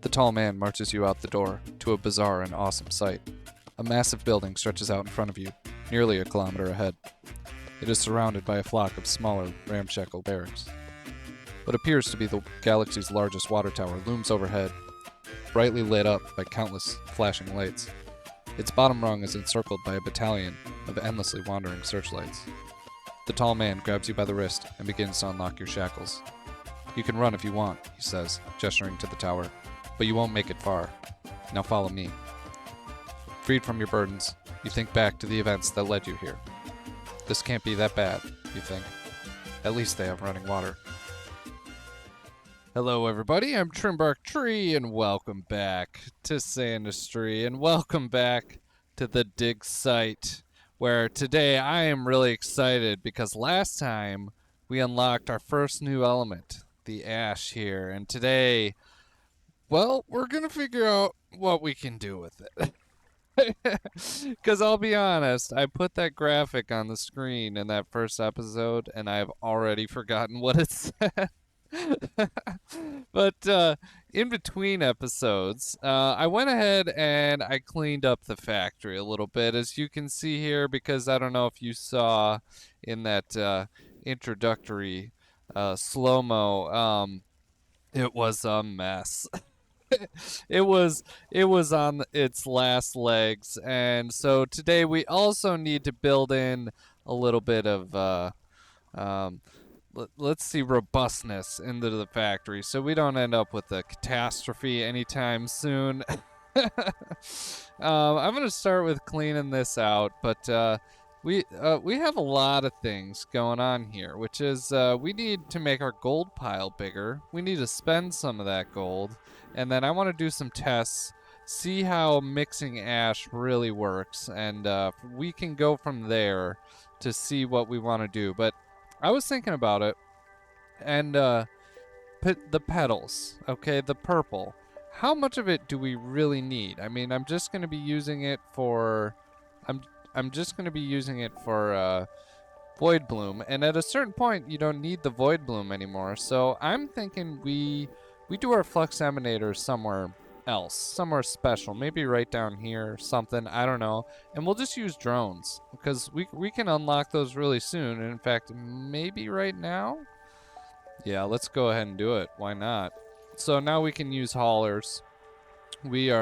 The tall man marches you out the door to a bizarre and awesome sight. A massive building stretches out in front of you, nearly a kilometer ahead. It is surrounded by a flock of smaller, ramshackle barracks. What appears to be the galaxy's largest water tower looms overhead, brightly lit up by countless flashing lights. Its bottom rung is encircled by a battalion of endlessly wandering searchlights. The tall man grabs you by the wrist and begins to unlock your shackles. You can run if you want, he says, gesturing to the tower, but you won't make it far. Now follow me. Freed from your burdens, you think back to the events that led you here. This can't be that bad, you think. At least they have running water. Hello everybody, I'm Trimbark Tree, and welcome back to Sandustry, and welcome back to the dig site, where today I am really excited because last time we unlocked our first new element, the ash here, and today, well, we're gonna figure out what we can do with it. Because I'll be honest, I put that graphic on the screen in that first episode, and I've already forgotten what it said. But in between episodes, I went ahead and I cleaned up the factory a little bit, as you can see here, because I don't know if you saw in that introductory slow-mo, it was a mess. it was on its last legs, and so today we also need to build in a little bit of let's see, robustness into the factory so we don't end up with a catastrophe anytime soon. I'm gonna start with cleaning this out, but we have a lot of things going on here, which is we need to make our gold pile bigger. We need to spend some of that gold, and then I want to do some tests, see how mixing ash really works, and we can go from there to see what we want to do. But I was thinking about it, and put the petals, okay, the purple. How much of it do we really need? I mean, I'm just going to be using it for Void Bloom, and at a certain point you don't need the Void Bloom anymore. So I'm thinking we do our Flux Emanator somewhere else, somewhere special, maybe right down here or something, I don't know, and we'll just use drones because we can unlock those really soon, and in fact maybe right now. Yeah, let's go ahead and do it. Why not? So now we can use haulers. Let's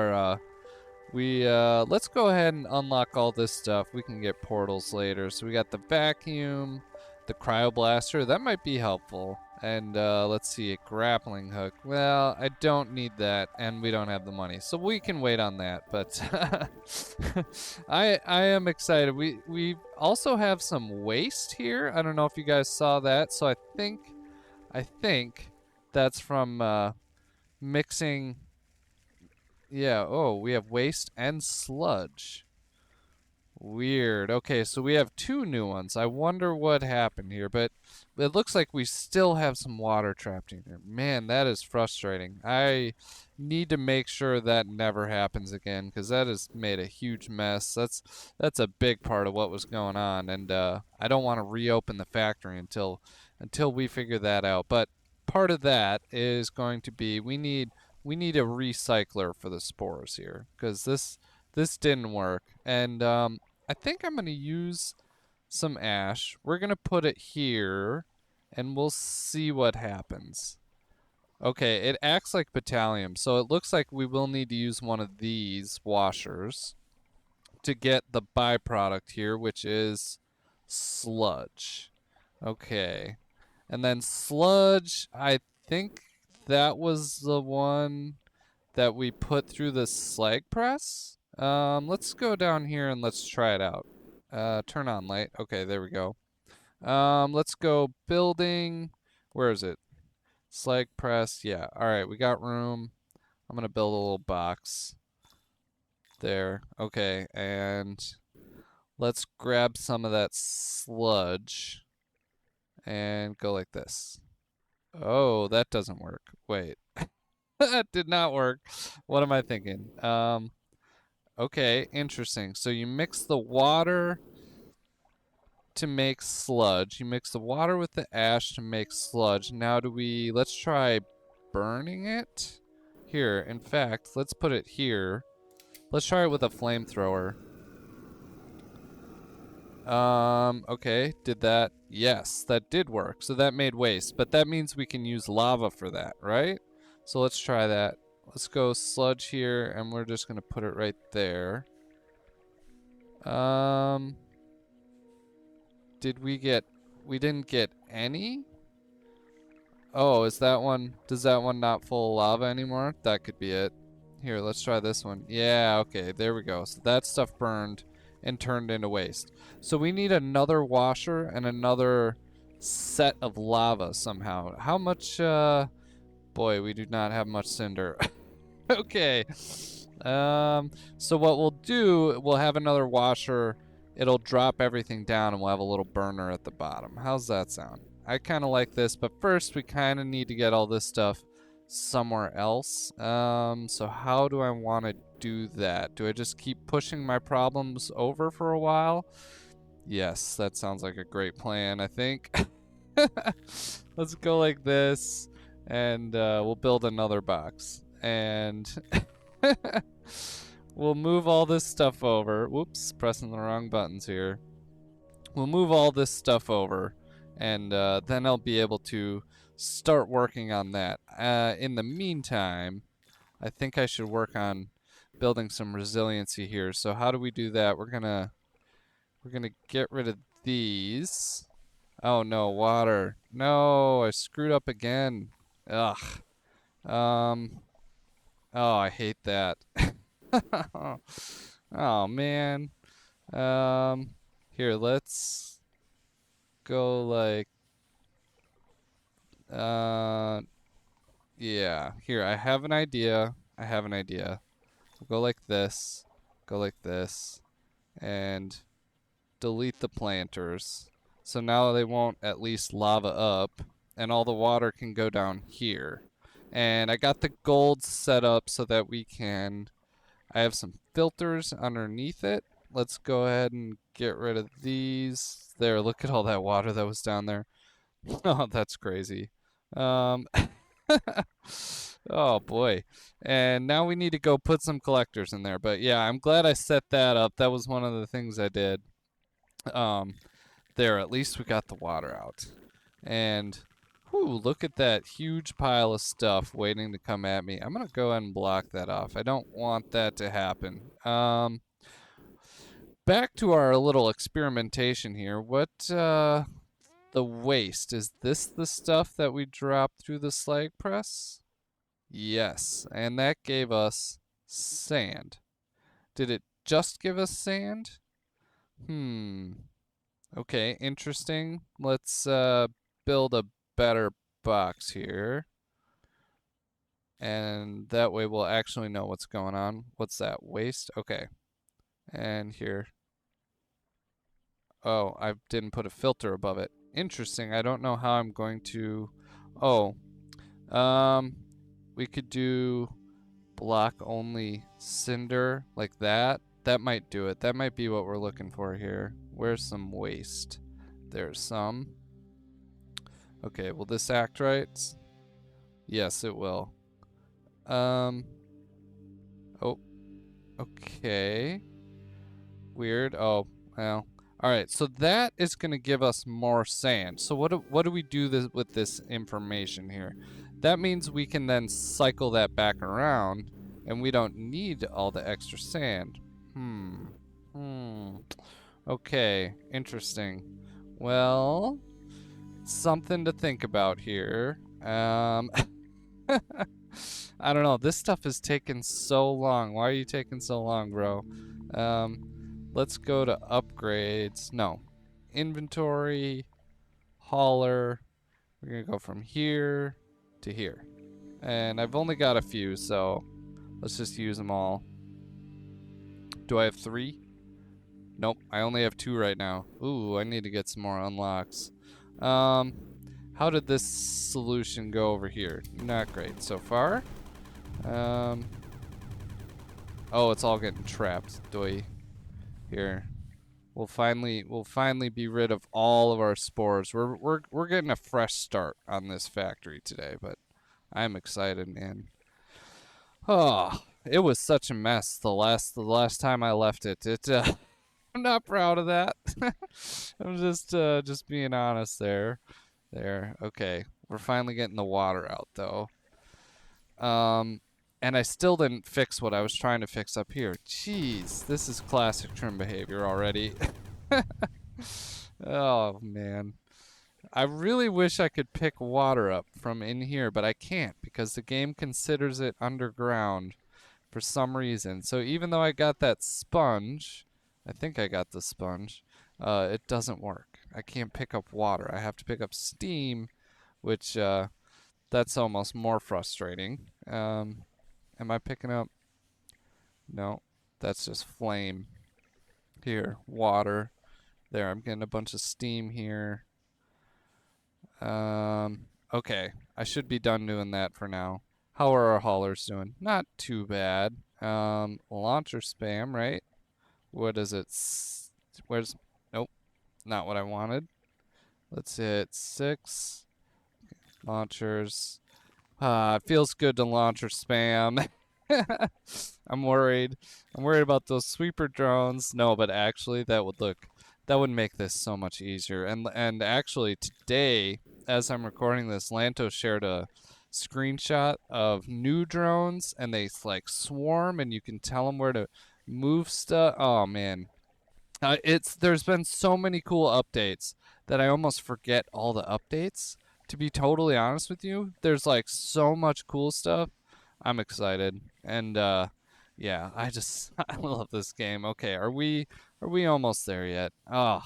go ahead and unlock all this stuff. We can get portals later. So we got the vacuum, the cryoblaster. That might be helpful. And let's see, a grappling hook. Well, I don't need that, and we don't have the money, so we can wait on that. But I am excited. We also have some waste here. I don't know if you guys saw that. So I think that's from mixing. Yeah, oh, we have waste and sludge. Weird. Okay, so we have two new ones. I wonder what happened here, but it looks like we still have some water trapped in here. Man, that is frustrating. I need to make sure that never happens again, because that has made a huge mess. That's a big part of what was going on, and I don't want to reopen the factory until we figure that out. But part of that is going to be we need a recycler for the spores here, because this didn't work, and I think I'm going to use some ash. We're going to put it here, and we'll see what happens. Okay, it acts like battalium, so it looks like we will need to use one of these washers to get the byproduct here, which is sludge. Okay, and then sludge, I think that was the one that we put through the slag press. Let's go down here and let's try it out. Turn on light. Okay, there we go. Let's go building. Where is it? Slag press. Yeah. All right, we got room. I'm gonna build a little box. There. Okay, and let's grab some of that sludge and go like this. Oh, that doesn't work. Wait. That did not work. What am I thinking? Okay, interesting. So you mix the water to make sludge. You mix the water with the ash to make sludge. Now let's try burning it Here, in fact, let's put it here. Let's try it with a flamethrower. Okay, did that? Yes, that did work. So that made waste, but that means we can use lava for that, right? So let's try that. Let's go sludge here, and we're just gonna put it right there. Did we get, we didn't get any? Oh, is that one, does that one not full of lava anymore? That could be it. Here, let's try this one. Yeah, okay, there we go. So that stuff burned and turned into waste. So we need another washer and another set of lava somehow. How much, boy, we do not have much cinder. Okay. So what we'll do, we'll have another washer. It'll drop everything down and we'll have a little burner at the bottom. How's that sound? I kind of like this, but first we kind of need to get all this stuff somewhere else. So how do I want to do that? Do I just keep pushing my problems over for a while? Yes, that sounds like a great plan, I think. Let's go like this, and we'll build another box. And we'll move all this stuff over. Whoops, pressing the wrong buttons here. We'll move all this stuff over, and then I'll be able to start working on that. In the meantime, I think I should work on building some resiliency here. So how do we do that? We're gonna get rid of these. Oh no, water. No, I screwed up again. Ugh. Oh, I hate that. Oh man. Here, let's go like, yeah. Here, I have an idea. I have an idea. We'll go like this, and delete the planters. So now they won't at least lava up, and all the water can go down here. And I got the gold set up so that we can, I have some filters underneath it. Let's go ahead and get rid of these. There, look at all that water that was down there. Oh, that's crazy. Um, oh boy. And now we need to go put some collectors in there. But yeah, I'm glad I set that up. That was one of the things I did. There, at least we got the water out. And whew, look at that huge pile of stuff waiting to come at me. I'm gonna go ahead and block that off. I don't want that to happen. Back to our little experimentation here. What, the waste, is this the stuff that we dropped through the slag press? Yes, and that gave us sand. Did it just give us sand? Okay, interesting. Let's build a better box here. And that way we'll actually know what's going on. What's that? Waste? Okay. And here. Oh, I didn't put a filter above it. Interesting. I don't know how I'm going to... Oh. We could do block only cinder like that. That might do it. That might be what we're looking for here. Where's some waste? There's some. Okay, will this act right? Yes, it will. Oh, okay. Weird. Oh, well. All right, so that is going to give us more sand. So what do we do with this information here? That means we can then cycle that back around, and we don't need all the extra sand. Okay, interesting. Well, something to think about here. I don't know. This stuff is taking so long. Why are you taking so long, bro? Let's go to upgrades. No. Inventory. Hauler. We're going to go from here to here. And I've only got a few, so let's just use them all. Do I have 3? Nope. I only have 2 right now. Ooh, I need to get some more unlocks. How did this solution go over here? Not great so far. Oh, it's all getting trapped. Doy. Here. We'll finally be rid of all of our spores. We're getting a fresh start on this factory today, but I'm excited, man. Oh, it was such a mess the last time I left it. I'm not proud of that. I'm just being honest there. There. Okay. We're finally getting the water out though. Um and I still didn't fix what I was trying to fix up here. Jeez, this is classic trim behavior already. Oh man. I really wish I could pick water up from in here, but I can't because the game considers it underground for some reason. So even though I got that sponge, I think I got the sponge, it doesn't work. I can't pick up water. I have to pick up steam, which that's almost more frustrating. Am I picking up? No, that's just flame. Here, water. There, I'm getting a bunch of steam here. Okay, I should be done doing that for now. How are our haulers doing? Not too bad. Launcher spam, right? What is it? Where's? Nope, not what I wanted. Let's hit 6 launchers. It feels good to launcher spam. I'm worried. I'm worried about those sweeper drones. No, but actually, that would make this so much easier. And actually, today, as I'm recording this, Lanto shared a screenshot of new drones, and they like swarm, and you can tell them where to move stuff. Oh man, there's been so many cool updates that I almost forget all the updates. To be totally honest with you, there's like so much cool stuff. I'm excited, and yeah, I just I love this game. Okay, are we almost there yet? Oh,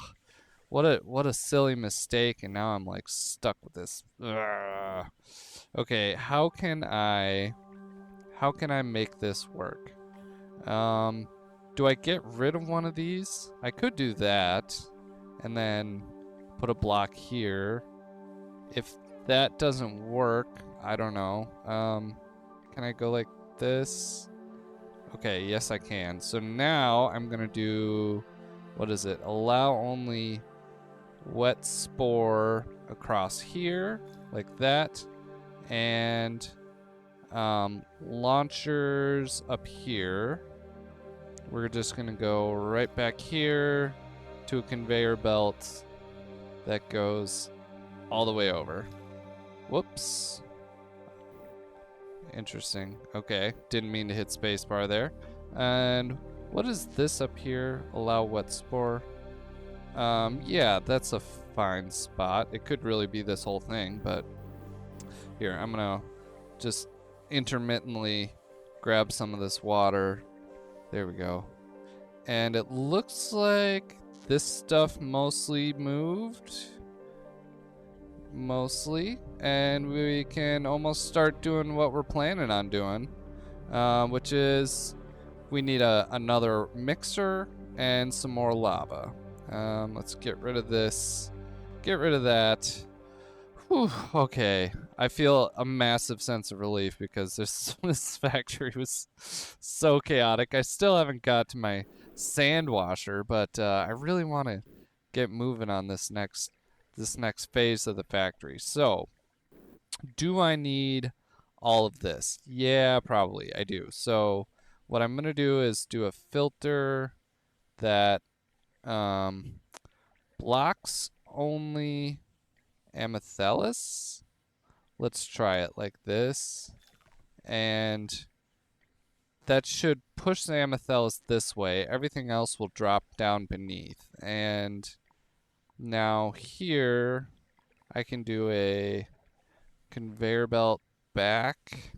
what a silly mistake, and now I'm like stuck with this. Ugh. Okay, how can I make this work? Um, do I get rid of one of these? I could do that, and then put a block here. If that doesn't work, I don't know. Can I go like this? Okay, yes I can. So now I'm gonna do, what is it? Allow only wet spore across here, like that, and launchers up here. We're just gonna go right back here to a conveyor belt that goes all the way over. Whoops. Interesting. Okay, didn't mean to hit spacebar there. And what is this up here? Allow wet spore. Yeah, that's a fine spot. It could really be this whole thing, but here, I'm gonna just intermittently grab some of this water. There we go. And it looks like this stuff mostly moved. Mostly. And we can almost start doing what we're planning on doing. Which is we need another mixer and some more lava. Let's get rid of this. Get rid of that. Whew, okay. I feel a massive sense of relief because this factory was so chaotic. I still haven't got to my sand washer, but I really want to get moving on this next phase of the factory. So, do I need all of this? Yeah, probably I do. So, what I'm gonna do is do a filter that um, blocks only amethylus. Let's try it like this. And that should push the amethylus this way. Everything else will drop down beneath. And now here, I can do a conveyor belt back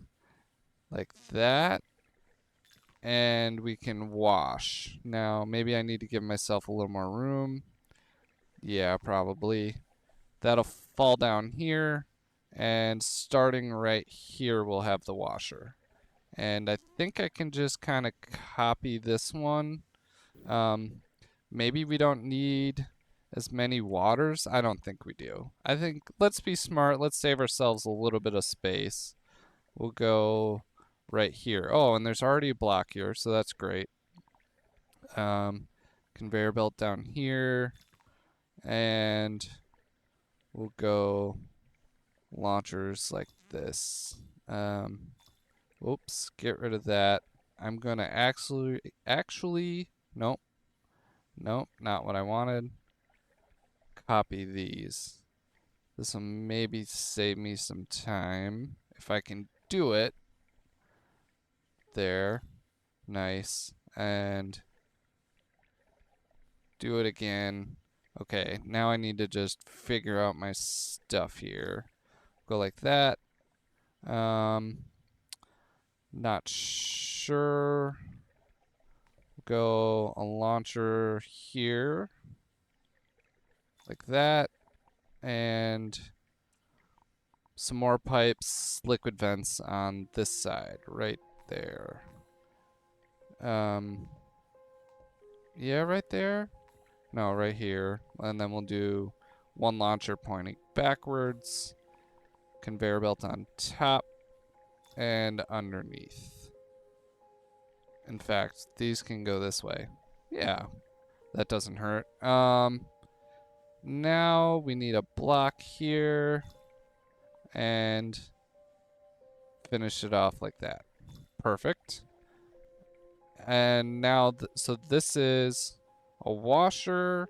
like that. And we can wash. Now, maybe I need to give myself a little more room. Yeah, probably. That'll fall down here. And starting right here, we'll have the washer. And I think I can just kind of copy this one. Maybe we don't need as many waters. I don't think we do. I think let's be smart. Let's save ourselves a little bit of space. We'll go right here. Oh, and there's already a block here, so that's great. Conveyor belt down here. And we'll go launchers like this. Oops, get rid of that. I'm gonna actually, nope, nope, not what I wanted. Copy these. This will maybe save me some time if I can do it. There, nice, and do it again. Okay, now I need to just figure out my stuff here. Go like that. Not sure. Go a launcher here. Like that. And some more pipes, liquid vents on this side, right there. Yeah, right there. No, right here. And then we'll do one launcher pointing backwards, conveyor belt on top and underneath. In fact, these can go this way. Yeah, that doesn't hurt. Now we need a block here and finish it off like that. Perfect. And now, so this is a washer,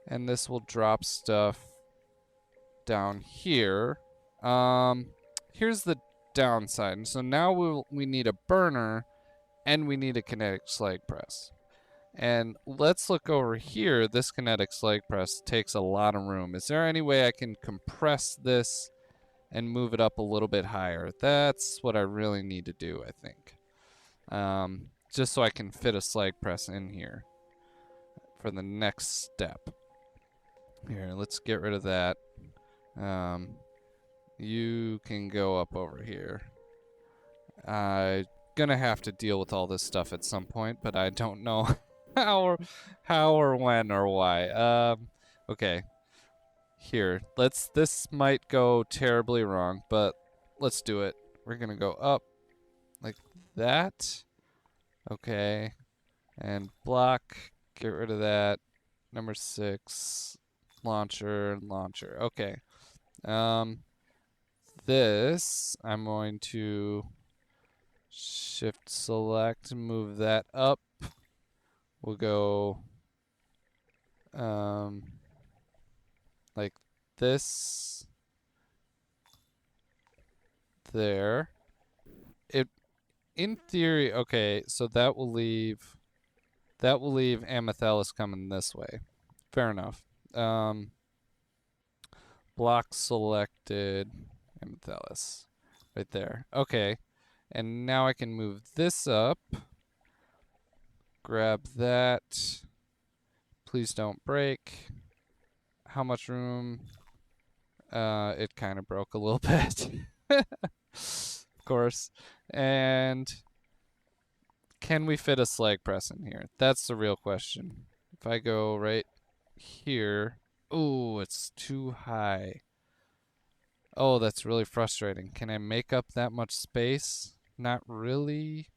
and this will drop stuff down here. Here's the downside. So now we need a burner, and we need a kinetic slag press. And let's look over here. This kinetic slag press takes a lot of room. Is there any way I can compress this and move it up a little bit higher? That's what I really need to do, I think. Just so I can fit a slag press in here for the next step. Here, let's get rid of that. You can go up over here. I'm gonna have to deal with all this stuff at some point, but I don't know how or when or why. Okay. Here, this might go terribly wrong, but let's do it. We're gonna go up like that. Okay. And block, get rid of that. Number 6, launcher. Okay. This, I'm going to shift select, move that up. We'll go, like this. There. In theory, okay, so that will leave Amethyst coming this way. Fair enough. Block selected, Amethyst. Right there. Okay. And now I can move this up. Grab that. Please don't break. How much room? It kind of broke a little bit. Of course. And can we fit a slag press in here? That's the real question. If I go right here, oh, it's too high. Oh, that's really frustrating. Can I make up that much space? Not really.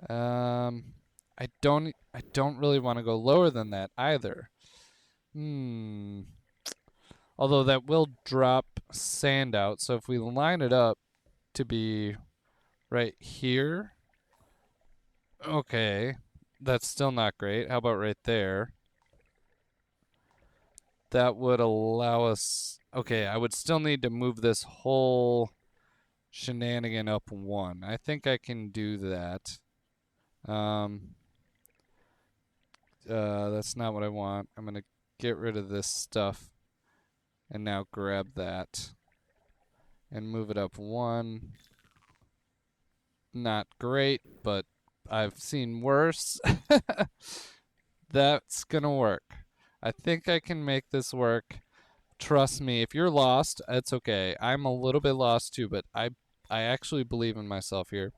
I don't really want to go lower than that either. Although that will drop sand out, so if we line it up to be right here, okay, that's still not great. How about right there? That would allow us, okay, I would still need to move this whole shenanigan up 1. I think I can do that. That's not what I want. I'm gonna get rid of this stuff and now grab that and move it up 1. Not great, but I've seen worse. That's gonna work. I think I can make this work. Trust me, if you're lost, it's okay. I'm a little bit lost too, but I actually believe in myself here.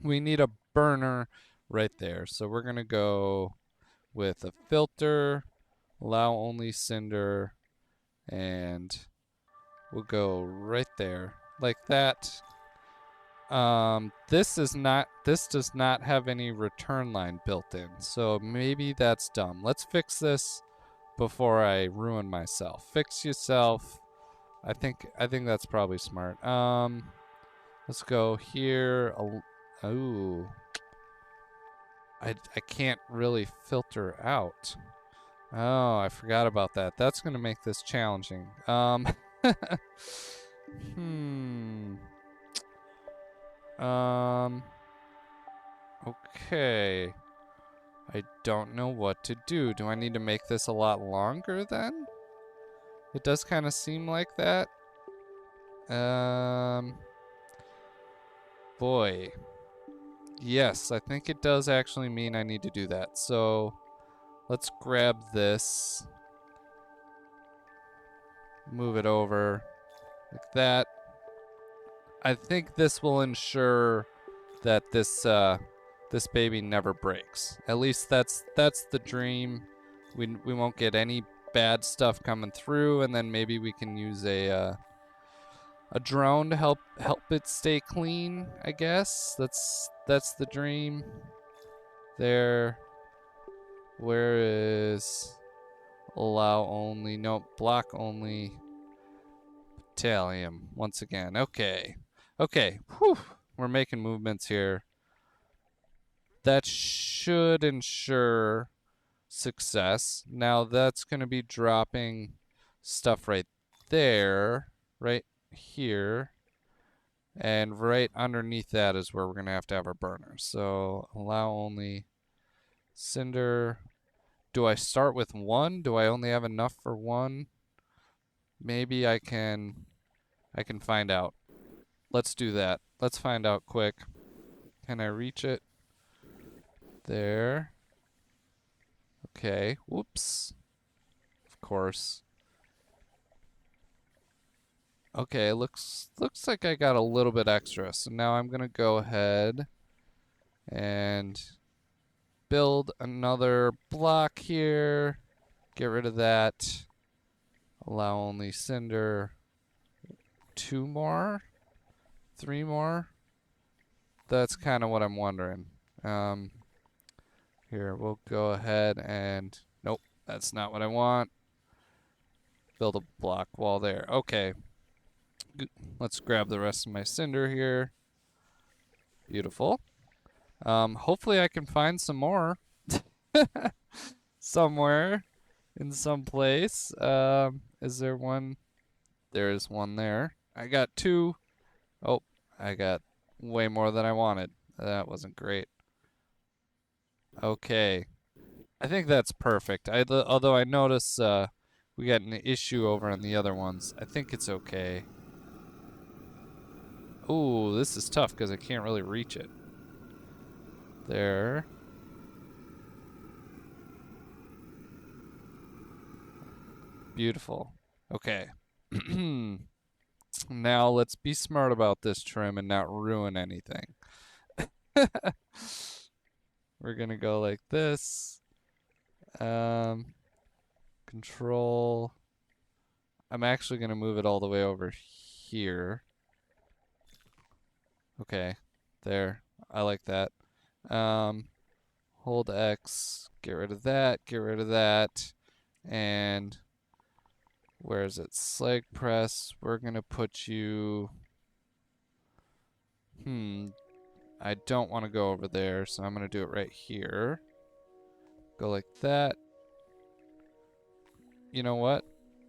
We need a burner right there. So we're gonna go with a filter, allow only cinder, and we'll go right there like that. This does not have any return line built in, so maybe that's dumb. Let's fix this before I ruin myself. Fix yourself. I think that's probably smart. Let's go here. Oh, I can't really filter out. Oh, I forgot about that. That's gonna make this challenging. Hmm. Okay. I don't know what to do. Do I need to make this a lot longer then? It does kind of seem like that. Boy. Yes, I think it does actually mean I need to do that. So let's grab this, move it over like that. I think this will ensure that this baby never breaks. At least that's the dream. We won't get any bad stuff coming through, and then maybe we can use a drone to help it stay clean. I guess that's the dream. There. Where is allow only? Nope, block only. Thallium once again. Okay. Okay. Whew. We're making movements here. That should ensure success. Now that's going to be dropping stuff right there, right here. And right underneath that is where we're going to have our burner. So allow only cinder. Do I start with one? Do I only have enough for one? Maybe I can find out. Let's do that. Let's find out quick. Can I reach it? There. Okay. Whoops. Of course. Okay, looks like I got a little bit extra. So now I'm gonna go ahead and build another block here. Get rid of that. Allow only cinder. 2 more? 3 more? That's kind of what I'm wondering. Here, we'll go ahead and... Nope, that's not what I want. Build a block wall there. Okay. Let's grab the rest of my cinder here. Beautiful. Hopefully I can find some more. Somewhere. In some place. Is there one? There is one there. I got 2. Oh, I got way more than I wanted. That wasn't great. Okay. I think that's perfect. Although I notice we got an issue over on the other ones. I think it's okay. Ooh, this is tough because I can't really reach it. There. Beautiful. Okay. Now let's be smart about this trim and not ruin anything. We're gonna go like this. Control. I'm actually gonna move it all the way over here. Okay, there. I like that. Hold X. Get rid of that. Get rid of that. And where is it? Slag press. We're gonna put you. I don't want to go over there, so I'm gonna do it right here. Go like that. You know what?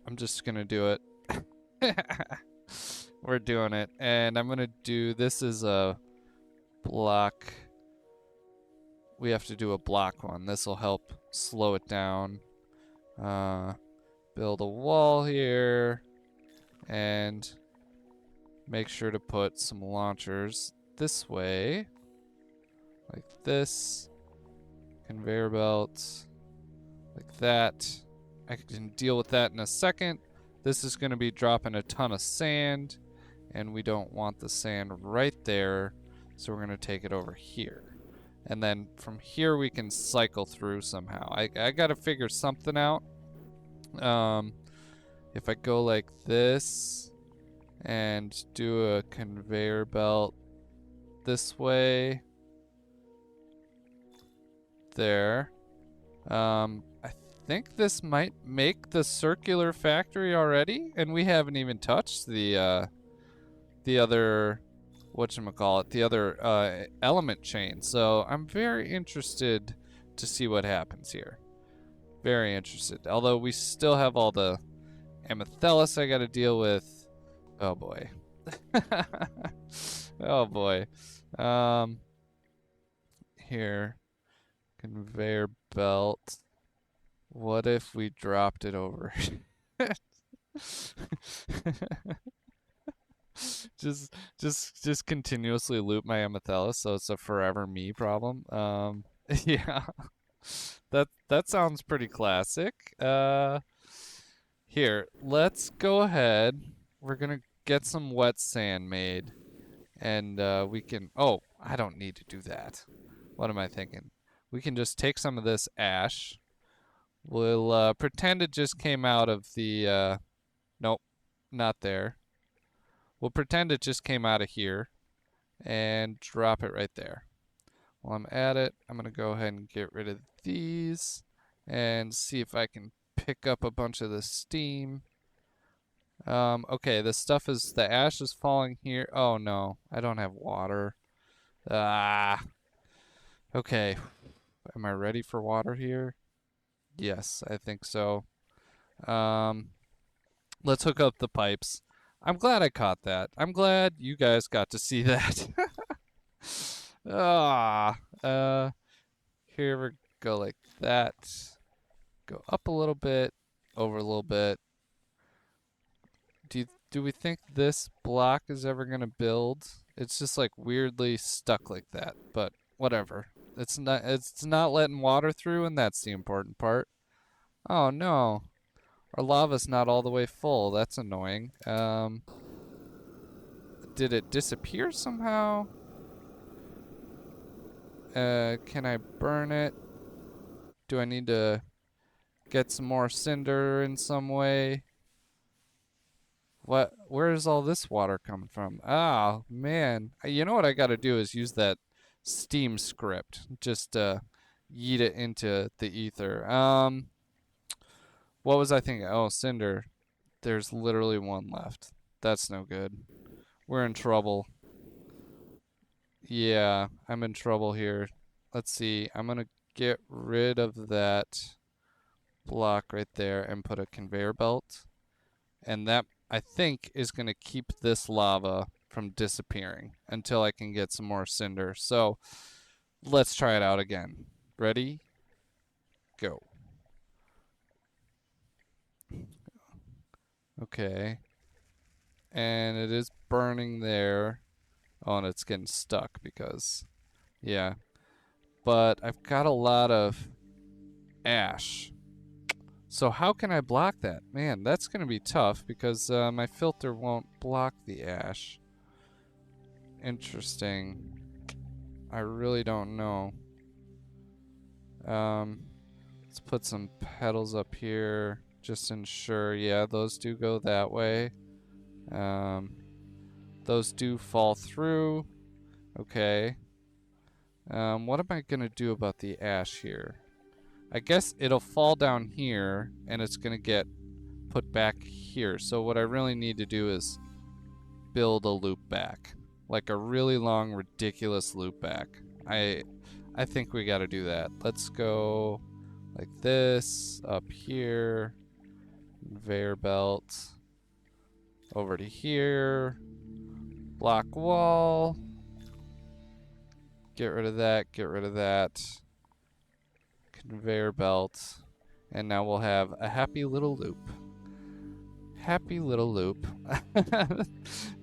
I'm just gonna do it. We're doing it. And I'm gonna do, this is a block. We have to do a block one. This will help slow it down. Build a wall here. And make sure to put some launchers this way. Like this. Conveyor belts. Like that. I can deal with that in a second. This is going to be dropping a ton of sand. And we don't want the sand right there. So we're going to take it over here. And then from here we can cycle through somehow. I got to figure something out. If I go like this and do a conveyor belt this way. There. I think this might make the circular factory already, and we haven't even touched the other whatchamacallit, the other element chain. So I'm very interested to see what happens here. Very interested. Although we still have all the Amethyst I gotta deal with. Oh boy. Oh boy. Here. Conveyor belt. What if we dropped it over? just continuously loop my Amethyst, so it's a forever me problem. Yeah. That sounds pretty classic. Here, let's go ahead. We're gonna get some wet sand made, and we can. Oh, I don't need to do that. What am I thinking? We can just take some of this ash. We'll pretend it just came out of the. Nope, not there. We'll pretend it just came out of here, and drop it right there. While I'm at it, I'm gonna go ahead and get rid of these, and see if I can pick up a bunch of the steam. Okay, the ash is falling here. Oh no, I don't have water. Ah, okay. Am I ready for water here? Yes, I think so. Let's hook up the pipes. I'm glad I caught that. I'm glad you guys got to see that. Here we go like that. Go up a little bit, over a little bit. Do we think this block is ever gonna build? It's just like weirdly stuck like that, but whatever. It's not letting water through, and that's the important part. Oh no. Our lava's not all the way full. That's annoying. Did it disappear somehow? Can I burn it? Do I need to get some more cinder in some way? Where is all this water coming from? Oh, man. You know what I gotta do is use that Steam script. Just yeet it into the ether. What was I thinking? Oh, cinder. There's literally one left. That's no good. We're in trouble. Yeah, I'm in trouble here. Let's see. I'm gonna get rid of that block right there and put a conveyor belt. And that, I think, is gonna keep this lava from disappearing until I can get some more cinder. So let's try it out again. Ready? Go. Okay. And it is burning there. Oh, and it's getting stuck because, yeah. But I've got a lot of ash. So how can I block that? Man, that's going to be tough because my filter won't block the ash. Interesting. I really don't know. Let's put some petals up here. Just ensure, yeah, those do go that way. Those do fall through. Okay. What am I gonna do about the ash here? I guess it'll fall down here and it's gonna get put back here. So what I really need to do is build a loop back. Like a really long, ridiculous loop back. I think we gotta do that. Let's go like this, up here, conveyor belt, over to here, block wall, get rid of that, get rid of that, conveyor belt, and now we'll have a happy little loop. Happy little loop.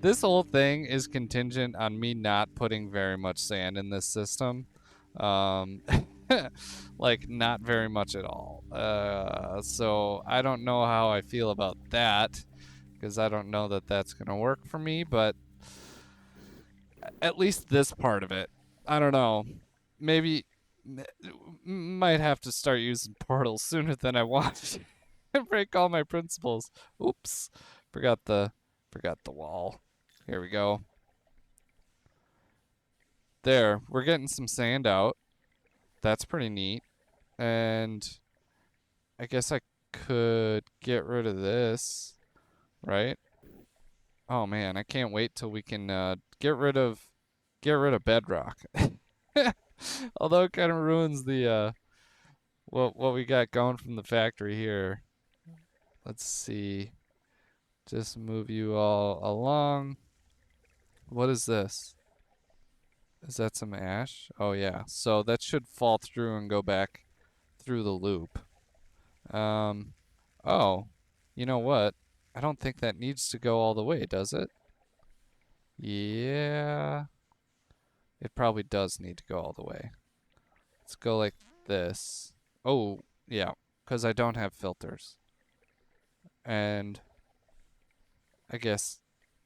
This whole thing is contingent on me not putting very much sand in this system. Like not very much at all. So I don't know how I feel about that because I don't know that that's gonna work for me, but at least this part of it, I don't know. Maybe might have to start using portals sooner than I want. Break all my principles. Oops. Forgot the wall. Here we go. There, we're getting some sand out. That's pretty neat. And I guess I could get rid of this, right? Oh man, I can't wait till we can get rid of bedrock. Although it kind of ruins the what we got going from the factory here. Let's see. Just move you all along. What is this? Is that some ash? Oh yeah. So that should fall through and go back through the loop. Um, oh, you know what? I don't think that needs to go all the way, does it? Yeah, it probably does need to go all the way. Let's go like this. Oh, yeah, because I don't have filters. And I guess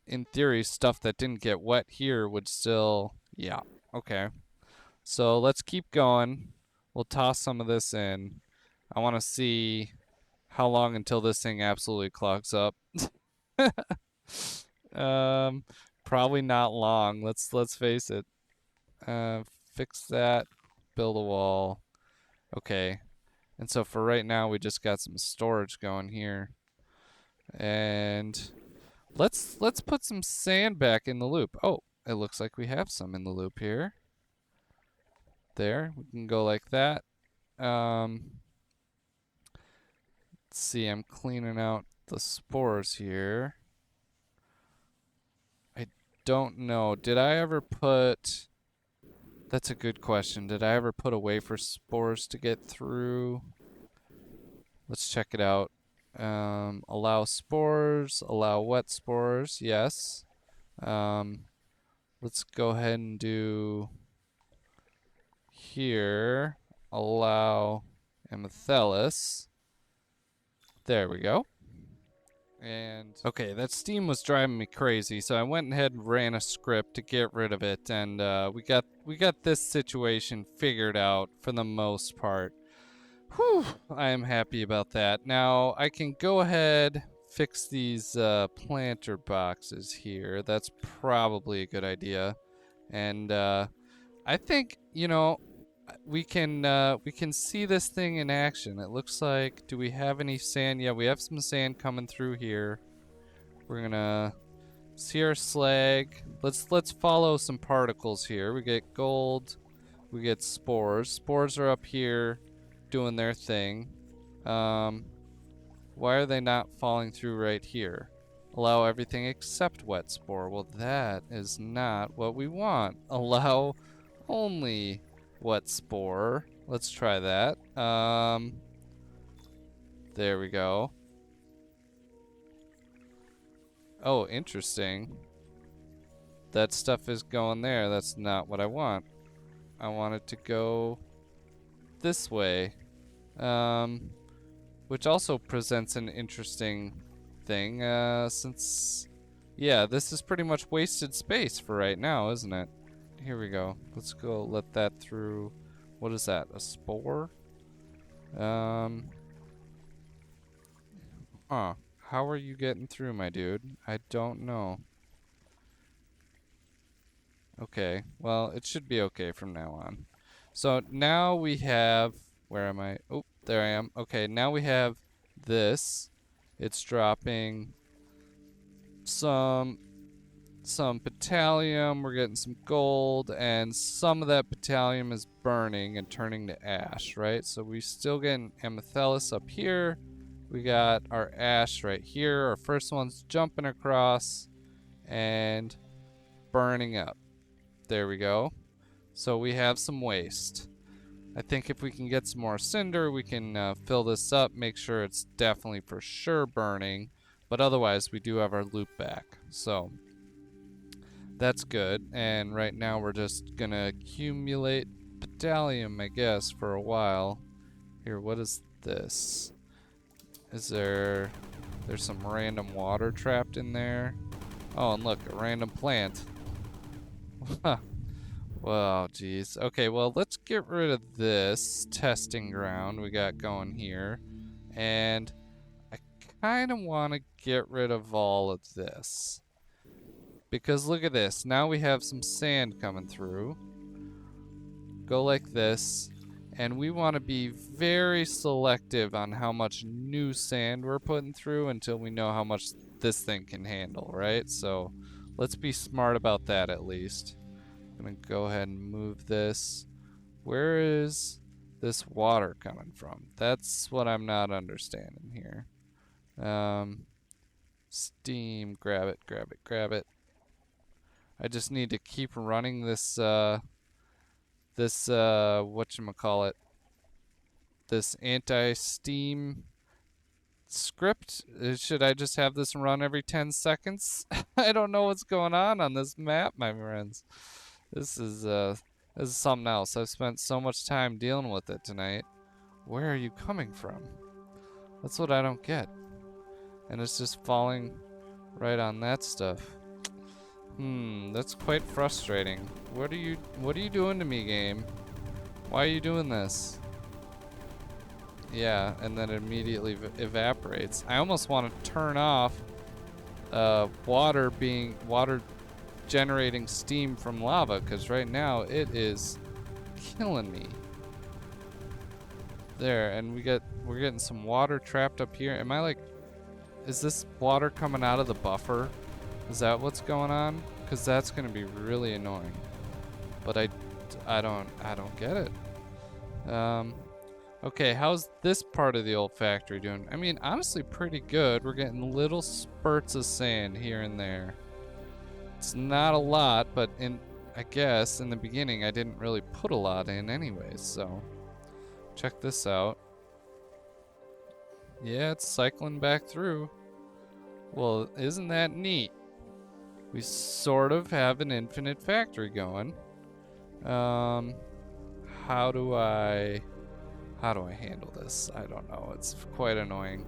in theory, stuff that didn't get wet here would still, yeah, okay. So let's keep going. We'll toss some of this in. I want to see how long until this thing absolutely clogs up. um, Probably not long. Let's face it. Fix that. Build a wall. Okay. And so for right now, we just got some storage going here. And let's put some sand back in the loop. Oh, it looks like we have some in the loop here. There, we can go like that. Let's see, I'm cleaning out the spores here. I don't know. Did I ever put... That's a good question. Did I ever put a way for spores to get through? Let's check it out. Allow spores, allow wet spores, yes. Let's go ahead and do here, allow Amethyst. There we go. And okay, that steam was driving me crazy, so I went ahead and ran a script to get rid of it, and we got this situation figured out for the most part. Whew, I am happy about that. Now I can go ahead fix these planter boxes here. That's probably a good idea, and I think we can see this thing in action. It looks like, do we have any sand? Yeah, we have some sand coming through here. We're gonna see our slag. Let's follow some particles here. We get gold, we get spores. Spores are up here doing their thing. Why are they not falling through right here? Allow everything except wet spore. Well, that is not what we want. Allow only wet spore. Let's try that. There we go. Oh, interesting. That stuff is going there. That's not what I want. I want it to go this way. Which also presents an interesting thing, since, yeah, this is pretty much wasted space for right now, isn't it? Here we go. Let's go let that through. What is that? A spore? Huh. How are you getting through, my dude? I don't know. Okay. Well, it should be okay from now on. So now we have... Where am I? Oh, there I am. Okay, now we have this. It's dropping some potassium, we're getting some gold, and some of that potassium is burning and turning to ash, right? So we still getting amethyst up here. We got our ash right here. Our first one's jumping across and burning up. There we go. So we have some waste. I think if we can get some more cinder, we can fill this up, make sure it's definitely for sure burning. But otherwise, we do have our loop back. So that's good. And right now, we're just going to accumulate potassium, I guess, for a while. Here, what is this? Is there's some random water trapped in there? Oh, and look, a random plant. Well, geez. Okay, well, let's get rid of this testing ground we got going here. And I kind of want to get rid of all of this. Because look at this. Now we have some sand coming through. Go like this. And we want to be very selective on how much new sand we're putting through until we know how much this thing can handle, right? So let's be smart about that at least. I'm gonna go ahead and move this. Where is this water coming from? That's what I'm not understanding here. Steam, grab it, grab it, grab it. I just need to keep running this, whatchamacallit, this anti-steam script. Should I just have this run every 10 seconds? I don't know what's going on this map, my friends. This is something else. I've spent so much time dealing with it tonight. Where are you coming from? That's what I don't get. And it's just falling right on that stuff. That's quite frustrating. What are you doing to me, game? Why are you doing this? Yeah, and then it immediately evaporates. I almost want to turn off water generating steam from lava, because right now it is killing me. There, and we're getting some water trapped up here. Am I like, is this water coming out of the buffer? Is that what's going on? Because that's gonna be really annoying. But I don't get it. Okay, how's this part of the old factory doing? I mean, honestly, pretty good. We're getting little spurts of sand here and there. It's not a lot, but I guess in the beginning I didn't really put a lot in anyways, so check this out. Yeah, it's cycling back through. Well, isn't that neat? We sort of have an infinite factory going. How do I handle this? I don't know. It's quite annoying.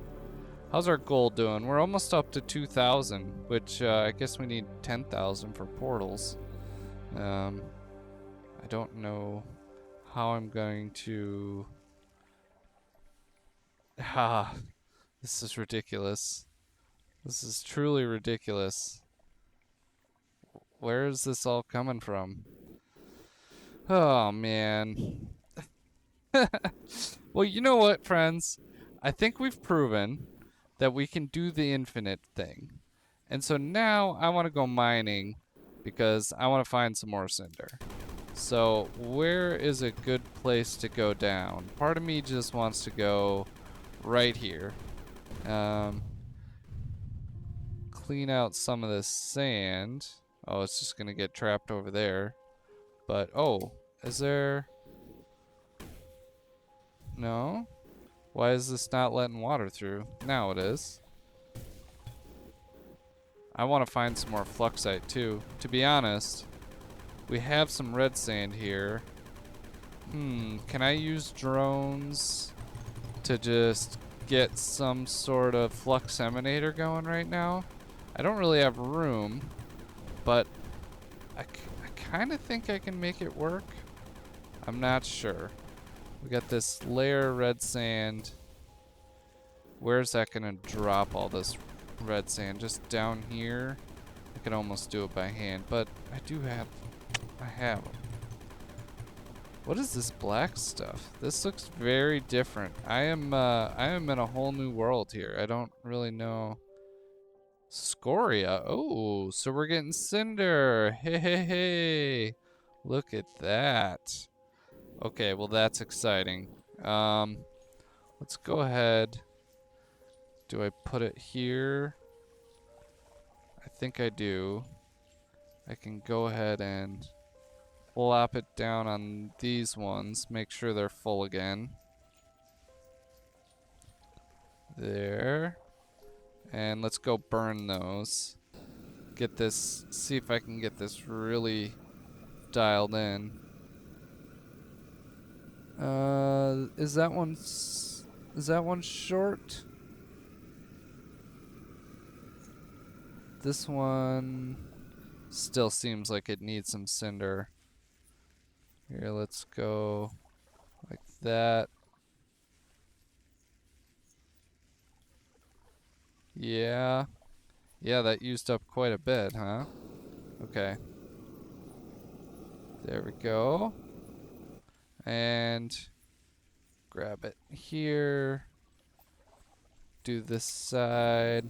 How's our gold doing? We're almost up to 2,000, which I guess we need 10,000 for portals. I don't know how I'm going to... this is ridiculous. This is truly ridiculous. Where is this all coming from? Oh, man. Well, you know what, friends? I think we've proven that we can do the infinite thing. And so now I want to go mining because I want to find some more cinder. So where is a good place to go down? Part of me just wants to go right here. Clean out some of this sand. Oh, it's just going to get trapped over there. But, oh, is there... No? Why is this not letting water through? Now it is. I want to find some more fluxite too. To be honest, we have some red sand here. Can I use drones to just get some sort of flux emanator going right now? I don't really have room, but I kind of think I can make it work. I'm not sure. We got this layer of red sand. Where's that gonna drop all this red sand? Just down here? I could almost do it by hand, but I have them. What is this black stuff? This looks very different. I am in a whole new world here. I don't really know. Scoria. Oh, so we're getting cinder. Hey, hey, hey. Look at that. Okay, well that's exciting. Let's go ahead. Do I put it here? I think I do. I can go ahead and plop it down on these ones. Make sure they're full again. There. And let's go burn those. Get this, see if I can get this really dialed in. Is that one short? This one still seems like it needs some cinder. Here, let's go like that. Yeah. Yeah, that used up quite a bit, huh? Okay. There we go. And grab it here. Do this side.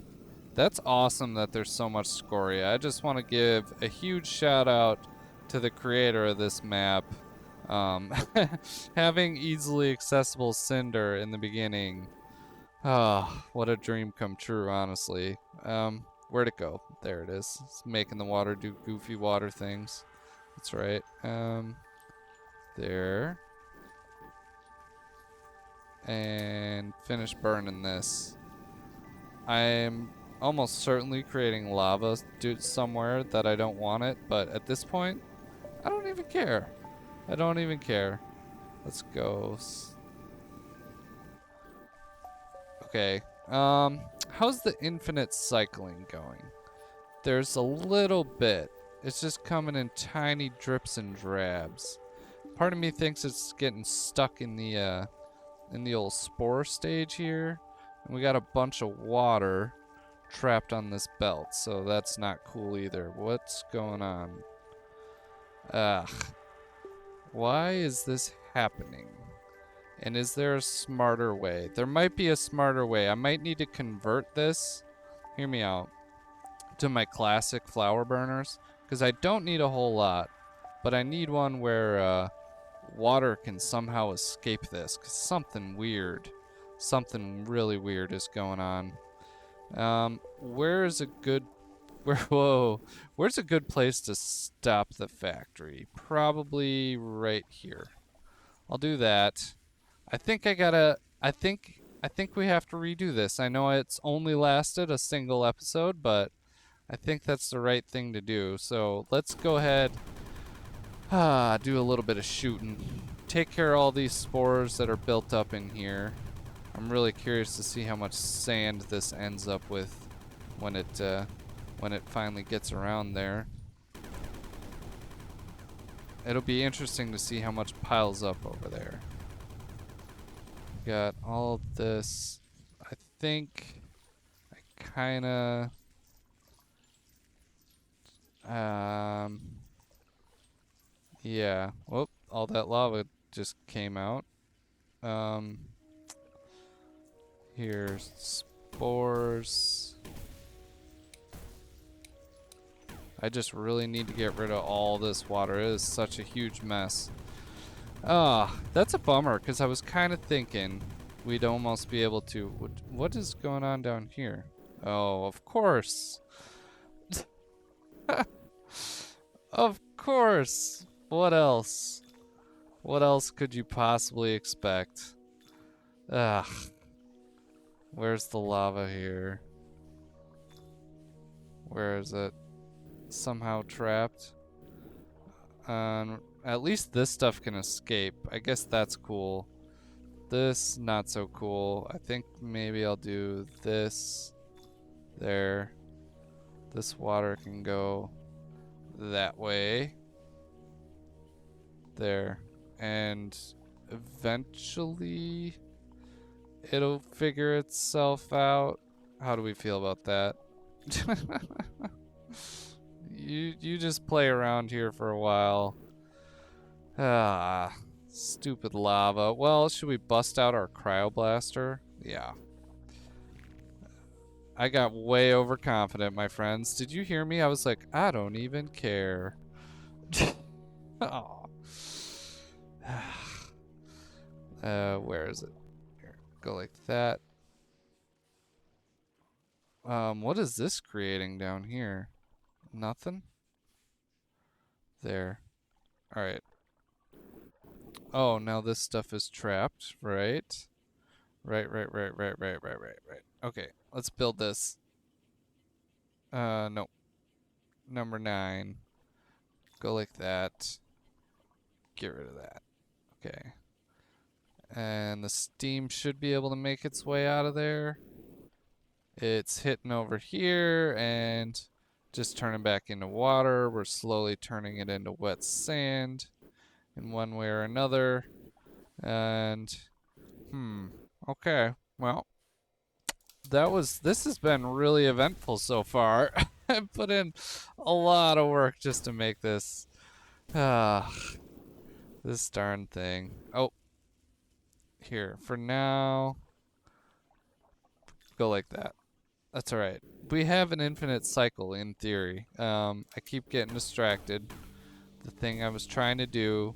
That's awesome that there's so much scoria. I just want to give a huge shout out to the creator of this map. Having easily accessible cinder in the beginning. Ah, what a dream come true, honestly. Where'd it go? There it is. It's making the water do goofy water things. That's right. There. And finish burning this. I'm almost certainly creating lava somewhere that I don't want it, but at this point, I don't even care. I don't even care. Let's go. Okay. How's the infinite cycling going? There's a little bit. It's just coming in tiny drips and drabs. Part of me thinks it's getting stuck in the old spore stage here. And we got a bunch of water trapped on this belt, so that's not cool either. What's going on? Ugh. Why is this happening? And is there a smarter way? There might be a smarter way. I might need to convert this, hear me out, to my classic flower burners, because I don't need a whole lot, but I need one where water can somehow escape this, because something really weird is going on. Where's a good place to stop the factory? Probably right here. I'll do that. I think we have to redo this. I know it's only lasted a single episode, but I think that's the right thing to do. So let's go ahead, do a little bit of shooting. Take care of all these spores that are built up in here. I'm really curious to see how much sand this ends up with when it finally gets around there. It'll be interesting to see how much piles up over there. Got all of this. I think I kinda yeah. Whoop, all that lava just came out. Here's spores. I just really need to get rid of all this water. It is such a huge mess. That's a bummer, because I was kind of thinking we'd almost be able to... What is going on down here? Oh, of course. Of course. What else? What else could you possibly expect? Ugh. Where's the lava here? Where is it? Somehow trapped. At least this stuff can escape. I guess that's cool. This, not so cool. I think maybe I'll do this. There. This water can go that way. There. And eventually it'll figure itself out. How do we feel about that? You just play around here for a while. Stupid lava. Well, should we bust out our cryoblaster? Yeah. I got way overconfident, my friends. Did you hear me? I was like, I don't even care. Oh. Where is it? Here, go like that. What is this creating down here? Nothing? There. Alright. Oh, now this stuff is trapped, right? Right. Okay, let's build this. No. Number 9. Go like that. Get rid of that. Okay. And the steam should be able to make its way out of there. It's hitting over here and just turning back into water. We're slowly turning it into wet sand in one way or another. And, okay. Well, this has been really eventful so far. I put in a lot of work just to make this, this darn thing. Oh, Here, for now, go like that. That's alright. We have an infinite cycle in theory. I keep getting distracted. The thing I was trying to do.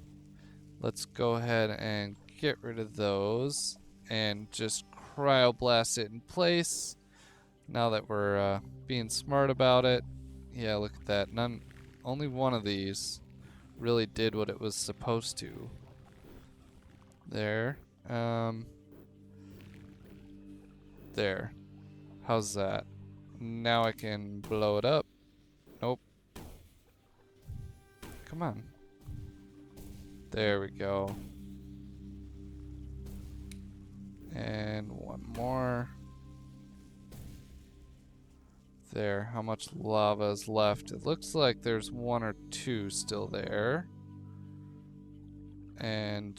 Let's go ahead and get rid of those and just cryoblast it in place. Now that we're being smart about it. Yeah, look at that. Only one of these really did what it was supposed to. There. There. How's that? Now I can blow it up. Nope. Come on. There we go. And one more. There. How much lava is left? It looks like there's one or two still there. And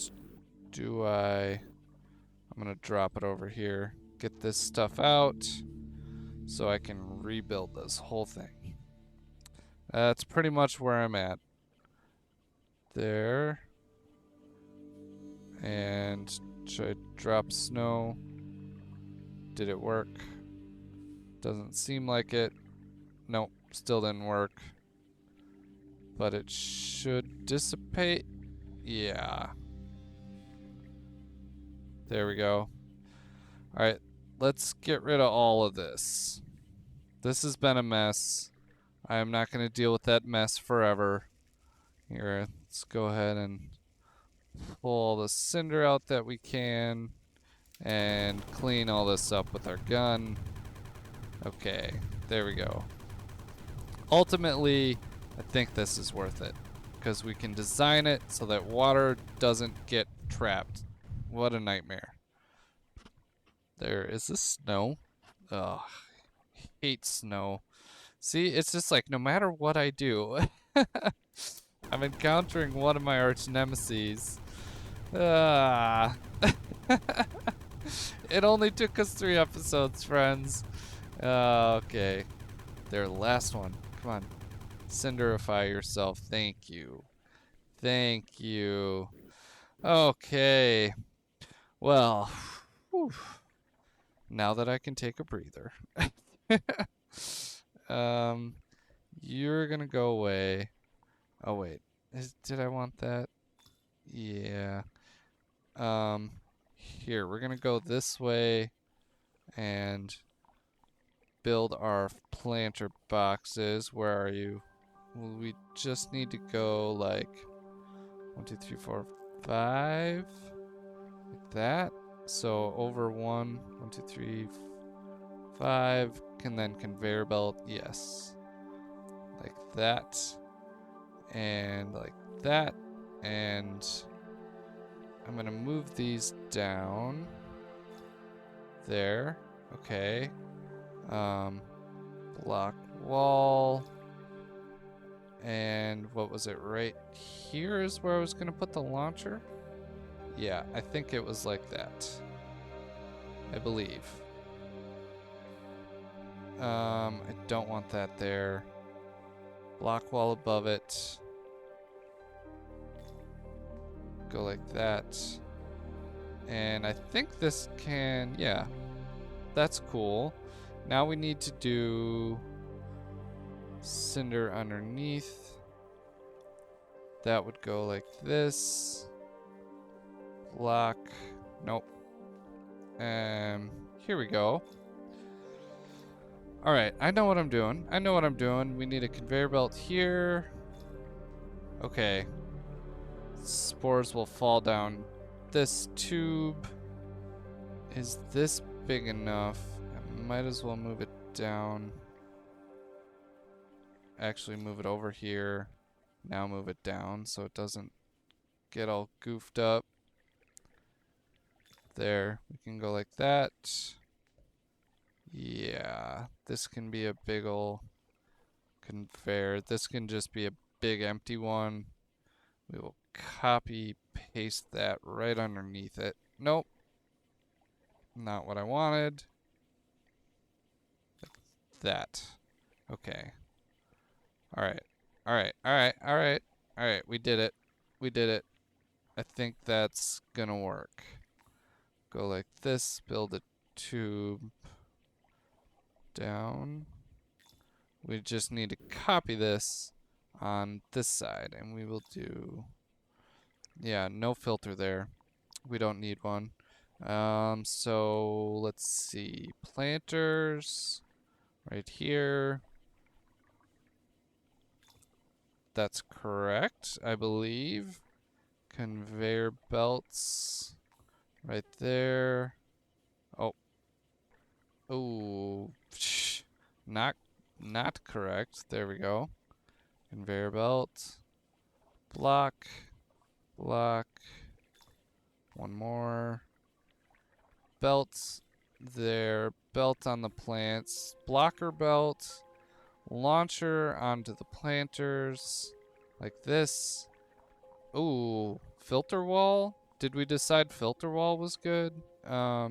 I'm gonna drop it over here. Get this stuff out so I can rebuild this whole thing. That's pretty much where I'm at. There. And should I drop snow? Did it work? Doesn't seem like it. Nope, still didn't work. But it should dissipate. Yeah. There we go. Alright, let's get rid of all of this. This has been a mess. I am not going to deal with that mess forever. Here, let's go ahead and pull all the cinder out that we can and clean all this up with our gun. Okay, there we go. Ultimately, I think this is worth it because we can design it so that water doesn't get trapped. What a nightmare. There, is this snow? Ugh, hate snow. See, it's just like no matter what I do, I'm encountering one of my arch nemesis. Ah. It only took us 3 episodes, friends. Okay. There, last one. Come on. Cinderify yourself. Thank you. Thank you. Okay. Well, whew. Now that I can take a breather. You're gonna go away. Oh wait, did I want that? Yeah. Here, we're gonna go this way and build our planter boxes. Where are you? Well, we just need to go like 1, 2, 3, 4, 5. Like that. So over 1, 1, 2, 3, 5. Can then conveyor belt. Yes. Like that. And like that. And I'm gonna move these down. There. Okay. Block wall. And what was it? Right here is where I was gonna put the launcher? Yeah, I think it was like that. I believe. I don't want that there. Block wall above it. Go like that. And I think this can, yeah. That's cool. Now we need to do cinder underneath. That would go like this. Block. Nope. Here we go. Alright, I know what I'm doing. I know what I'm doing. We need a conveyor belt here. Okay. Spores will fall down this tube. Is this big enough? I might as well move it down. Actually move it over here. Now move it down so it doesn't get all goofed up. There, we can go like that. Yeah, this can be a big ol' conveyor. This can just be a big empty one. We will copy paste that right underneath it. Nope. Not what I wanted. Like that. Okay. Alright. Alright. Alright. Alright. Alright. We did it. We did it. I think that's gonna work. Go like this, build a tube down. We just need to copy this on this side, and we will do, yeah, no filter there. We don't need one. So let's see, planters right here. That's correct, I believe. Conveyor belts right there. Oh. Oh. Not correct. There we go. Conveyor belt. Block. Block. One more. Belt there. Belt on the plants. Blocker belt. Launcher onto the planters. Like this. Ooh. Filter wall? Did we decide filter wall was good? I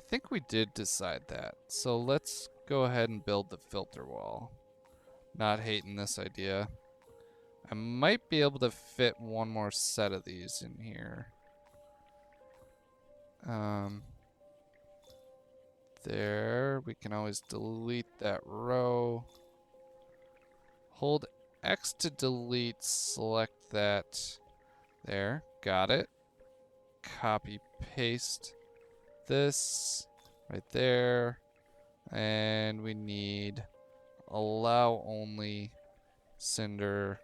think we did decide that. So let's go ahead and build the filter wall. Not hating this idea. I might be able to fit one more set of these in here. There. We can always delete that row. Hold X to delete. Select that. There. Got it. Copy, paste this right there. And we need allow only cinder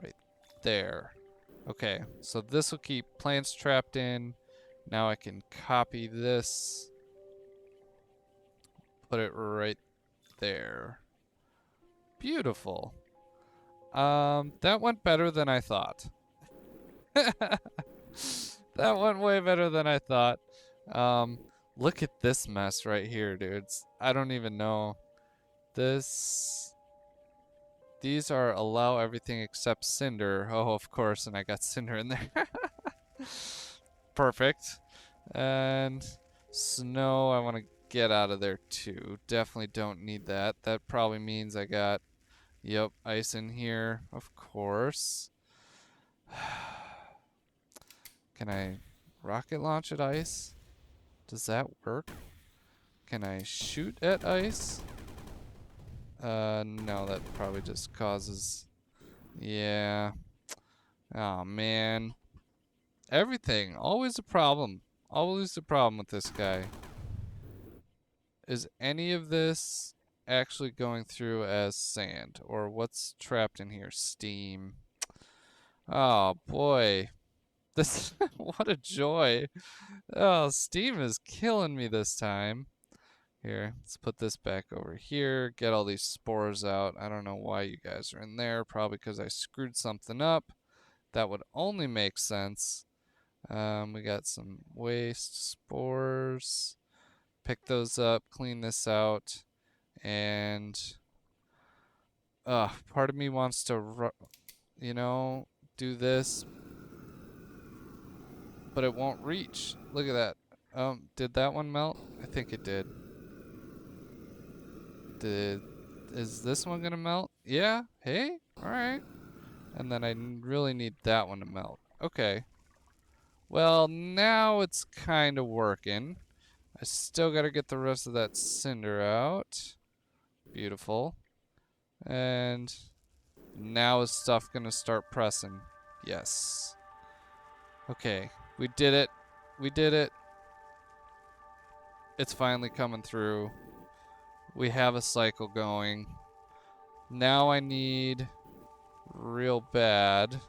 right there. Okay, so this will keep plants trapped in. Now I can copy this, put it right there. Beautiful. That went better than I thought. That went way better than I thought. Look at this mess right here, dudes. I don't even know. These are allow everything except cinder. Oh, of course, and I got cinder in there. Perfect. And snow, I want to get out of there too. Definitely don't need that. That probably means I got, yep, ice in here, of course. Can I rocket launch at ice? Does that work? Can I shoot at ice? No, that probably just causes... Yeah. Oh, man. Everything. Always a problem. Always a problem with this guy. Is any of this actually going through as sand? Or what's trapped in here? Steam. Oh, boy. This... what a joy. Oh, steam is killing me this time. Here, let's put this back over here. Get all these spores out. I don't know why you guys are in there. Probably because I screwed something up. That would only make sense. We got some waste spores. Pick those up. Clean this out. And... part of me wants to, you know, do this. But it won't reach. Look at that. Did that one melt? I think it did. Is this one gonna melt? Yeah. Hey. All right. And then I really need that one to melt. Okay. Well, now it's kind of working. I still gotta get the rest of that cinder out. Beautiful. And now is stuff gonna start pressing? Yes. Okay. We did it. We did it. It's finally coming through. We have a cycle going. Now I need real bad.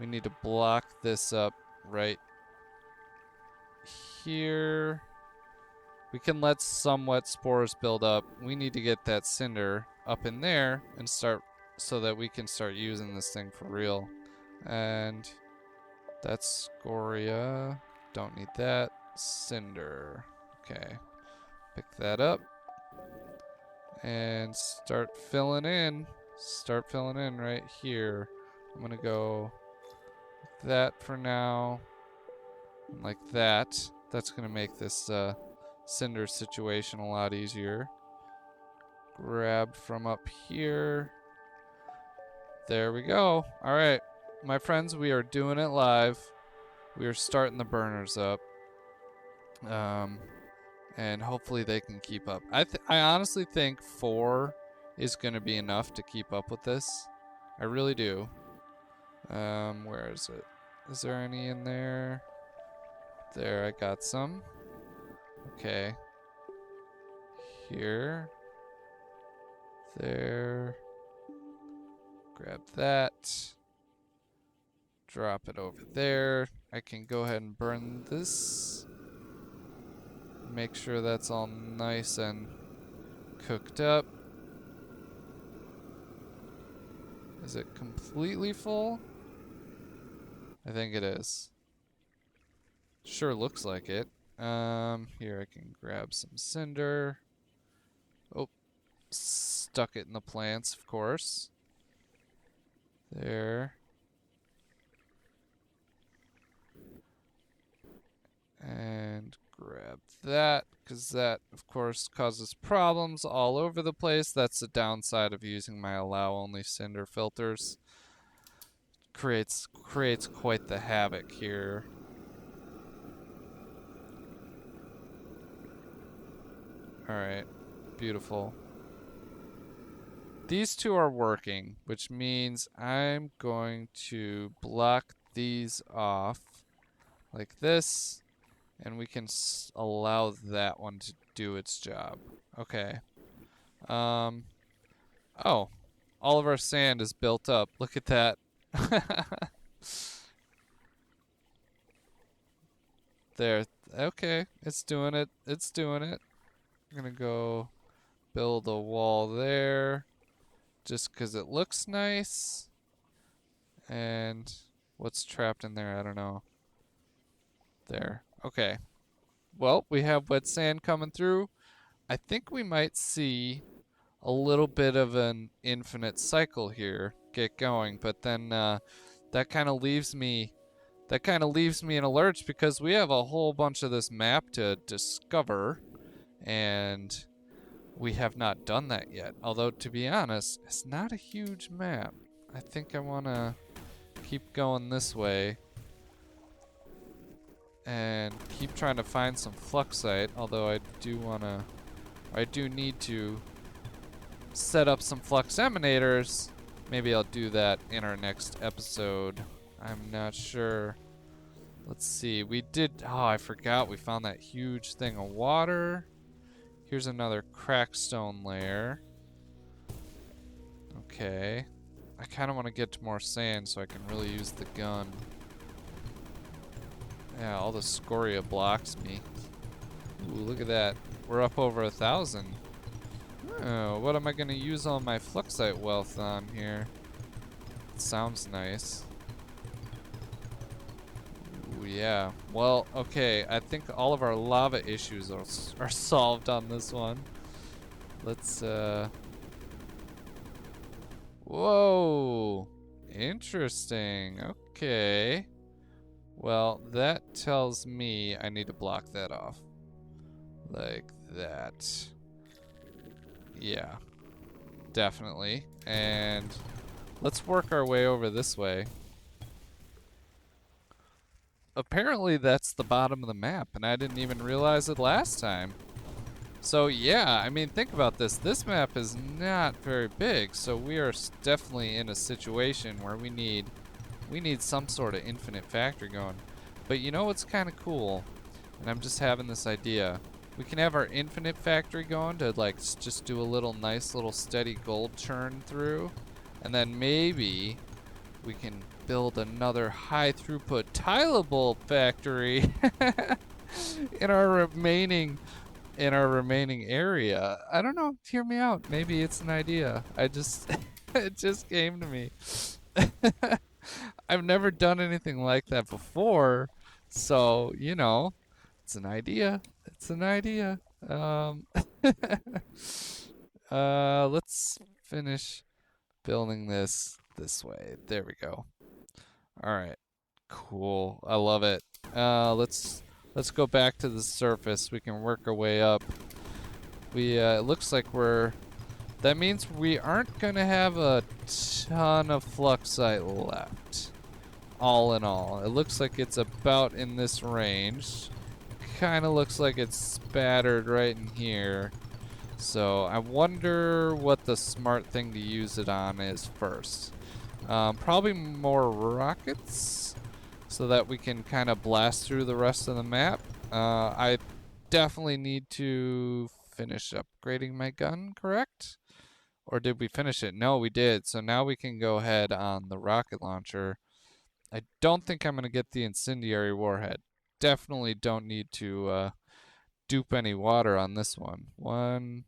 We need to block this up right here. We can let some wet spores build up. We need to get that cinder up in there and start so that we can start using this thing for real. And that's scoria. Don't need that. Cinder. Okay. Pick that up. And start filling in. Start filling in right here. I'm gonna go like that for now. And like that. That's gonna make this cinder situation a lot easier. Grab from up here. There we go. Alright, my friends, we are doing it live. We are starting the burners up. And hopefully they can keep up. I honestly think 4 is going to be enough to keep up with this. I really do. Where is it? Is there any in there? There, I got some. Okay. Here. There. Grab that. Drop it over there. I can go ahead and burn this. Make sure that's all nice and cooked up. Is it completely full? I think it is. Sure looks like it. Here I can grab some cinder. Oh, stuck it in the plants, of course. There. And grab that, because that, of course, causes problems all over the place. That's the downside of using my allow-only cinder filters. Creates quite the havoc here. Alright, beautiful. These two are working, which means I'm going to block these off like this, and we can allow that one to do its job. Okay. Oh, all of our sand is built up. Look at that. There. Okay, it's doing it. It's doing it. I'm gonna go build a wall there just because it looks nice. And what's trapped in there? I don't know. There. Okay. Well, we have wet sand coming through. I think we might see a little bit of an infinite cycle here get going, but then that kind of leaves me in a lurch because we have a whole bunch of this map to discover, and we have not done that yet. Although, to be honest, it's not a huge map. I think I want to keep going this way and keep trying to find some fluxite, although I do need to set up some flux emanators. Maybe I'll do that in our next episode. I'm not sure. Let's see. I forgot we found that huge thing of water. Here's another crackstone layer. Okay. I kind of want to get to more sand so I can really use the gun. Yeah, all the scoria blocks me. Ooh, look at that. We're up over 1,000. Oh, what am I going to use all my fluxite wealth on here? It sounds nice. Ooh, yeah. Well, okay. I think all of our lava issues are solved on this one. Let's, Whoa! Interesting. Okay. Well, that tells me I need to block that off. Like that. Yeah. Definitely. And let's work our way over this way. Apparently that's the bottom of the map, and I didn't even realize it last time. So yeah, I mean, think about this. This map is not very big, so we are definitely in a situation where we need some sort of infinite factory going. But you know what's kind of cool? And I'm just having this idea. We can have our infinite factory going to like just do a nice little steady gold churn through, and then maybe we can build another high throughput tileable factory in our remaining area. I don't know, hear me out. Maybe it's an idea. It just came to me. I've never done anything like that before, so you know, it's an idea. It's an idea. Let's finish building this way. There we go. All right, cool. I love it. Let's go back to the surface. We can work our way up. It looks like that means we aren't gonna have a ton of fluxite left. all in all. It looks like it's about in this range. Kind of looks like it's spattered right in here. So I wonder what the smart thing to use it on is first. Probably more rockets so that we can kind of blast through the rest of the map. I definitely need to finish upgrading my gun, correct? Or did we finish it? No, we did. So now we can go ahead on the rocket launcher. I don't think I'm going to get the incendiary warhead. Definitely don't need to dupe any water on this one. 1,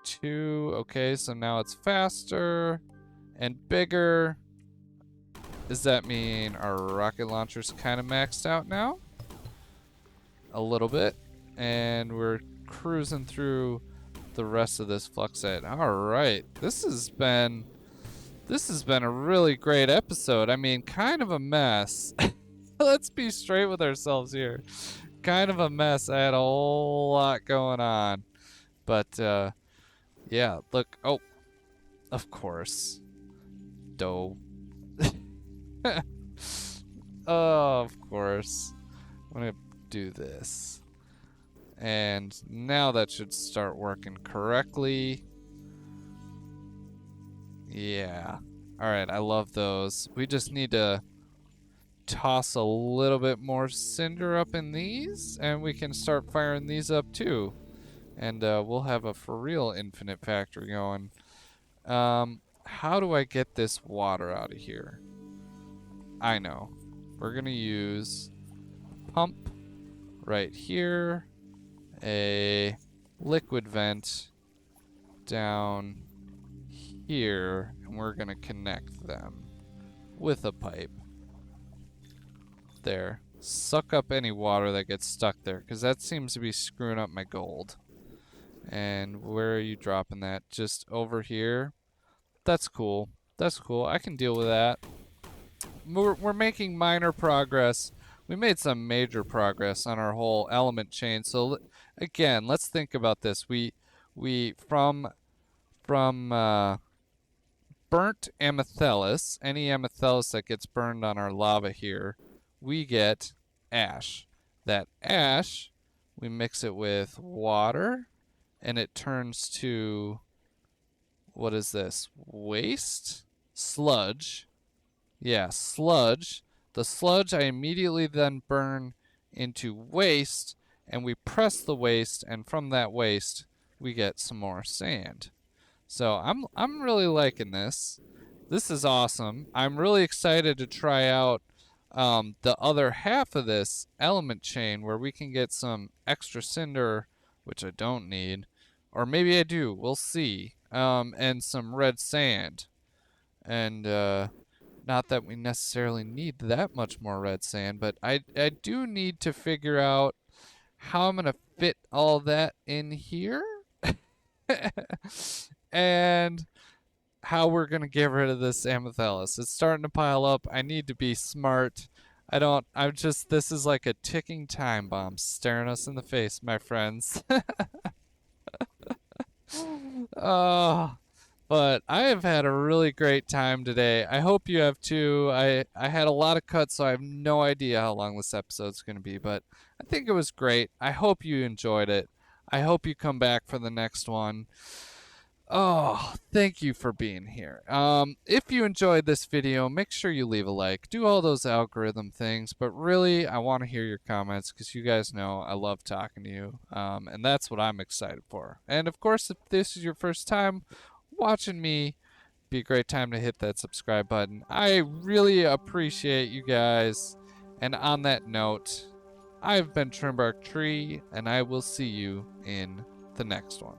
2. Okay, so now it's faster and bigger. Does that mean our rocket launcher's kind of maxed out now? A little bit. And we're cruising through the rest of this flux set. All right. This has been a really great episode. I mean, kind of a mess. Let's be straight with ourselves here. Kind of a mess. I had a whole lot going on. But yeah, look. Oh, of course. Dough. Oh, of course. I'm gonna do this. And now that should start working correctly. Yeah. Alright, I love those. We just need to toss a little bit more cinder up in these, and we can start firing these up too. And we'll have a for real infinite factory going. How do I get this water out of here? I know. We're gonna use a pump right here, a liquid vent down here, and we're gonna connect them with a pipe. There. Suck up any water that gets stuck there, because that seems to be screwing up my gold. And where are you dropping that? Just over here? That's cool. That's cool. I can deal with that. We're making minor progress. We made some major progress on our whole element chain. So again, let's think about this. We from burnt amethylus, any amethylus that gets burned on our lava here, we get ash. That ash, we mix it with water, and it turns to, what is this? Waste? Sludge. Yeah, sludge. The sludge I immediately then burn into waste, and we press the waste, and from that waste, we get some more sand. So I'm really liking this. This is awesome. I'm really excited to try out the other half of this element chain where we can get some extra cinder, which I don't need, or maybe I do. We'll see. And some red sand, and not that we necessarily need that much more red sand, but I do need to figure out how I'm gonna fit all that in here. And how we're gonna get rid of this amethylus. It's starting to pile up. I need to be smart. This is like a ticking time bomb staring us in the face, my friends. Oh, but I have had a really great time today. I hope you have too. I had a lot of cuts, so I have no idea how long this episode's going to be, but I think it was great. I hope you enjoyed it. I hope you come back for the next one. Oh, thank you for being here. If you enjoyed this video, make sure you leave a like. Do all those algorithm things, but really, I want to hear your comments because you guys know I love talking to you, and that's what I'm excited for. And of course, if this is your first time watching me, be a great time to hit that subscribe button. I really appreciate you guys. And on that note, I've been Trimbark Tree, and I will see you in the next one.